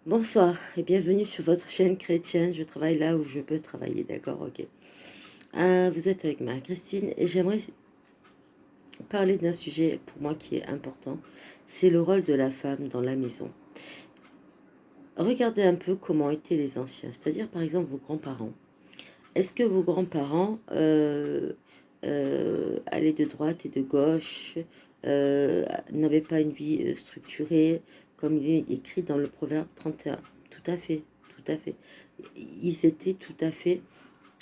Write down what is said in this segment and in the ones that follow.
Bonsoir et bienvenue sur votre chaîne chrétienne. Je travaille là où je peux travailler, d'accord, ok. Vous êtes avec Marie-Christine et j'aimerais parler d'un sujet pour moi qui est important. C'est le rôle de la femme dans la maison. Regardez un peu comment étaient les anciens, c'est-à-dire par exemple vos grands-parents. Est-ce que vos grands-parents allaient de droite et de gauche, n'avaient pas une vie structurée, comme il est écrit dans le Proverbe 31? Tout à fait, tout à fait. Ils étaient tout à fait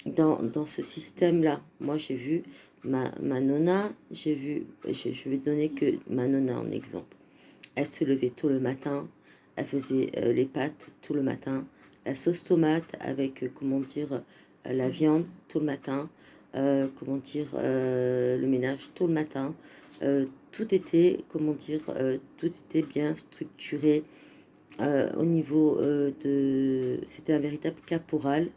dans ce système-là. Moi, j'ai vu ma nonna, je vais donner que ma nonna en exemple. Elle se levait tôt le matin, elle faisait les pâtes tout le matin, la sauce tomate avec, comment dire, la viande tout le matin, le ménage tout le matin. Tout était, tout était bien structuré au niveau de... C'était un véritable caporal.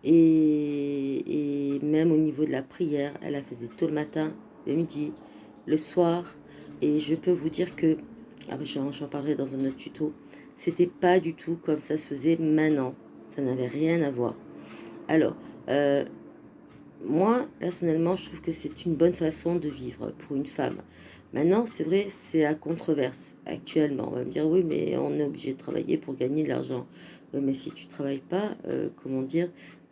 Et même au niveau de la prière, elle la faisait tôt le matin, le midi, le soir. Et je peux vous dire que, j'en parlerai dans un autre tuto, c'était pas du tout comme ça se faisait maintenant. Ça n'avait rien à voir. Alors, euh, moi, personnellement, je trouve que c'est une bonne façon de vivre pour une femme. Maintenant, c'est vrai, c'est à controverse actuellement. On va me dire, oui, mais on est obligé de travailler pour gagner de l'argent. Oui, mais si tu travailles pas,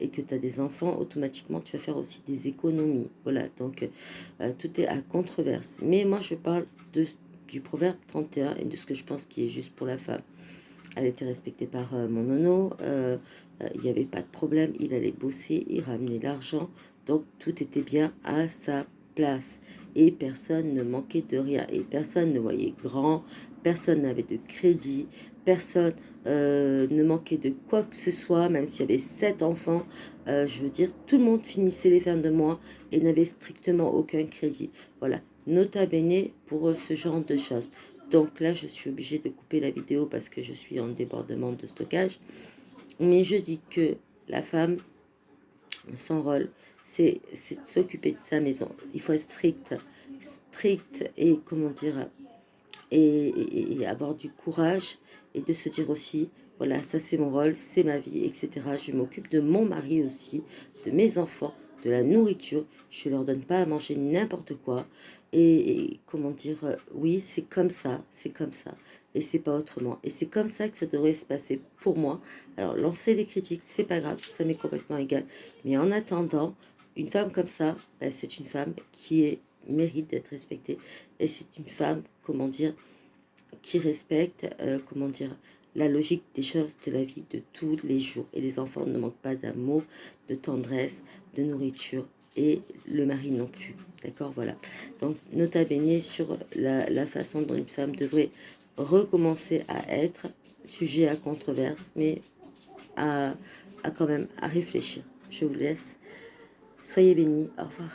et que tu as des enfants, automatiquement, tu vas faire aussi des économies. Voilà, donc tout est à controverse. Mais moi, je parle du proverbe 31 et de ce que je pense qui est juste pour la femme. Elle était respectée par mon nono, il n'y avait pas de problème, il allait bosser, il ramenait l'argent, donc tout était bien à sa place. Et personne ne manquait de rien, et personne ne voyait grand, personne n'avait de crédit, personne ne manquait de quoi que ce soit, même s'il y avait 7 enfants, je veux dire, tout le monde finissait les fins de mois et n'avait strictement aucun crédit. Voilà, nota bene pour ce genre de choses. Donc là, je suis obligée de couper la vidéo parce que je suis en débordement de stockage. Mais je dis que la femme, son rôle, c'est de s'occuper de sa maison. Il faut être strict et et avoir du courage et de se dire aussi, voilà, ça c'est mon rôle, c'est ma vie, etc. Je m'occupe de mon mari aussi, de mes enfants, de la nourriture. Je leur donne pas à manger n'importe quoi. Oui, c'est comme ça, et c'est pas autrement. Et c'est comme ça que ça devrait se passer pour moi. Alors, lancer des critiques, c'est pas grave, ça m'est complètement égal. Mais en attendant, une femme comme ça, ben, c'est une femme mérite d'être respectée. Et c'est une femme, qui respecte, la logique des choses de la vie de tous les jours. Et les enfants ne manquent pas d'amour, de tendresse, de nourriture, et le mari non plus. D'accord, voilà. Donc, nota bene sur la façon dont une femme devrait recommencer à être, sujet à controverse, mais à quand même à réfléchir. Je vous laisse. Soyez bénis. Au revoir.